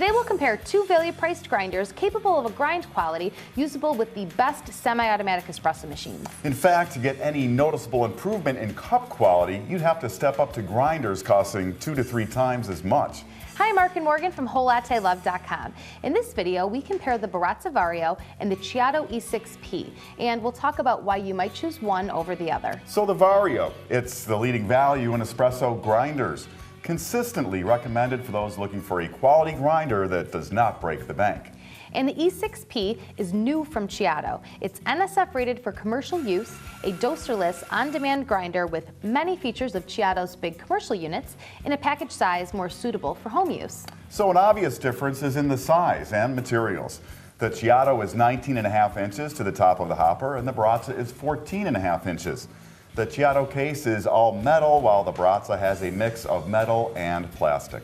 Today we'll compare two value-priced grinders capable of a grind quality usable with the best semi-automatic espresso machines. In fact, to get any noticeable improvement in cup quality, you'd have to step up to grinders costing 2 to 3 times as much. Hi, Marc and Morgan from WholeLatteLove.com. In this video, we compare the Baratza Vario and the Ceado E6P, and we'll talk about why you might choose one over the other. So the Vario, it's the leading value in espresso grinders. Consistently recommended for those looking for a quality grinder that does not break the bank. And the E6P is new from Ceado. It's NSF rated for commercial use, a doserless, on-demand grinder with many features of Ceado's big commercial units in a package size more suitable for home use. So an obvious difference is in the size and materials. The Ceado is 19.5 inches to the top of the hopper, and the Baratza is 14.5 inches. The Ceado case is all metal, while the Baratza has a mix of metal and plastic.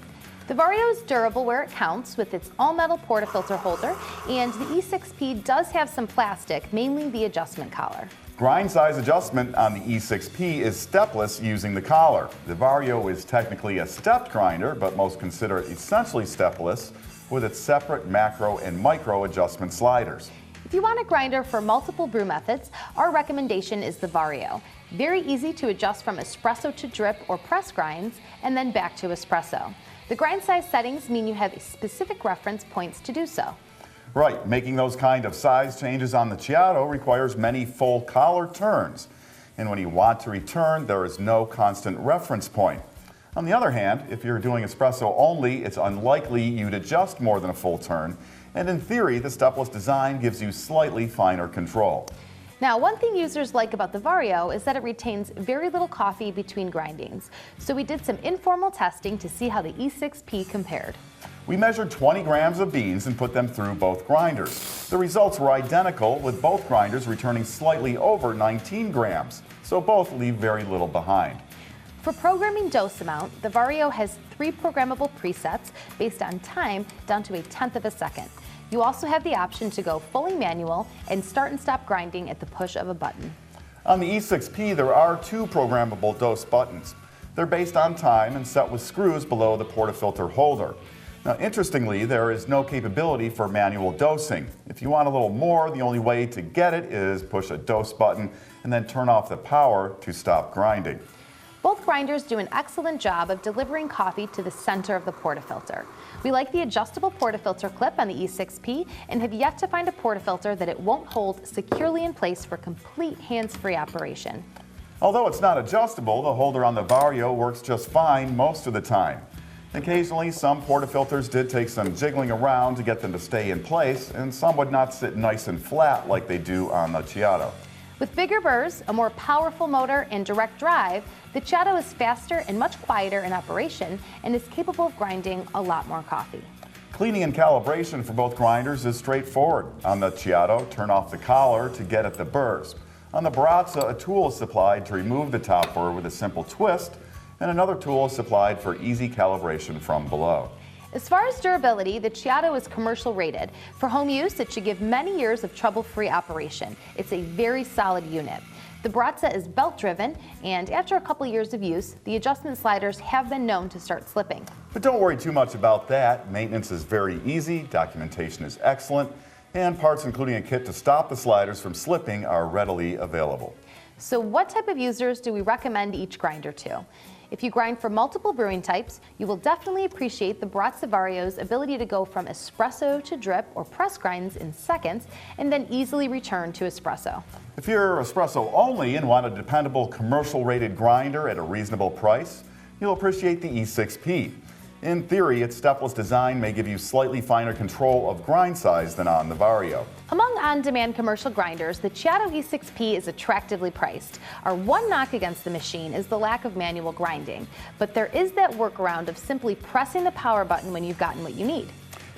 The Vario is durable where it counts with its all-metal portafilter holder, and the E6P does have some plastic, mainly the adjustment collar. Grind size adjustment on the E6P is stepless using the collar. The Vario is technically a stepped grinder, but most consider it essentially stepless with its separate macro and micro adjustment sliders. If you want a grinder for multiple brew methods, our recommendation is the Vario. Very easy to adjust from espresso to drip or press grinds, and then back to espresso. The grind size settings mean you have specific reference points to do so. Right, making those kind of size changes on the Ceado requires many full collar turns. And when you want to return, there is no constant reference point. On the other hand, if you're doing espresso only, it's unlikely you'd adjust more than a full turn. And in theory, the stepless design gives you slightly finer control. Now, one thing users like about the Vario is that it retains very little coffee between grindings. So we did some informal testing to see how the E6P compared. We measured 20 grams of beans and put them through both grinders. The results were identical, with both grinders returning slightly over 19 grams. So both leave very little behind. For programming dose amount, the Vario has 3 programmable presets based on time down to 1/10 of a second. You also have the option to go fully manual and start and stop grinding at the push of a button. On the E6P, there are 2 programmable dose buttons. They're based on time and set with screws below the portafilter holder. Now, interestingly, there is no capability for manual dosing. If you want a little more, the only way to get it is push a dose button and then turn off the power to stop grinding. Both grinders do an excellent job of delivering coffee to the center of the portafilter. We like the adjustable portafilter clip on the E6P and have yet to find a portafilter that it won't hold securely in place for complete hands-free operation. Although it's not adjustable, the holder on the Vario works just fine most of the time. Occasionally, some portafilters did take some jiggling around to get them to stay in place, and some would not sit nice and flat like they do on the Ceado. With bigger burrs, a more powerful motor, and direct drive, the Ceado is faster and much quieter in operation and is capable of grinding a lot more coffee. Cleaning and calibration for both grinders is straightforward. On the Ceado, turn off the collar to get at the burrs. On the Baratza, a tool is supplied to remove the top burr with a simple twist, and another tool is supplied for easy calibration from below. As far as durability, the Ceado is commercial rated. For home use, it should give many years of trouble-free operation. It's a very solid unit. The Baratza is belt-driven, and after a couple years of use, the adjustment sliders have been known to start slipping. But don't worry too much about that. Maintenance is very easy, documentation is excellent, and parts including a kit to stop the sliders from slipping are readily available. So what type of users do we recommend each grinder to? If you grind for multiple brewing types, you will definitely appreciate the Baratza Vario's ability to go from espresso to drip or press grinds in seconds and then easily return to espresso. If you're espresso only and want a dependable commercial rated grinder at a reasonable price, you'll appreciate the E6P. In theory, its stepless design may give you slightly finer control of grind size than on the Vario. Among on-demand commercial grinders, the Ceado E6P is attractively priced. Our one knock against the machine is the lack of manual grinding, but there is that workaround of simply pressing the power button when you've gotten what you need.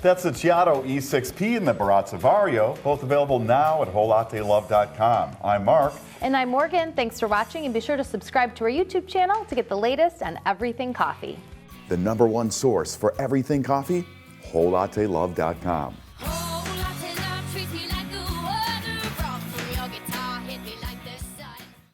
That's the Ceado E6P and the Baratza Vario, both available now at WholeLatteLove.com. I'm Marc. And I'm Morgan. Thanks for watching, and be sure to subscribe to our YouTube channel to get the latest on everything coffee. The #1 source for everything coffee, WholeLatteLove.com.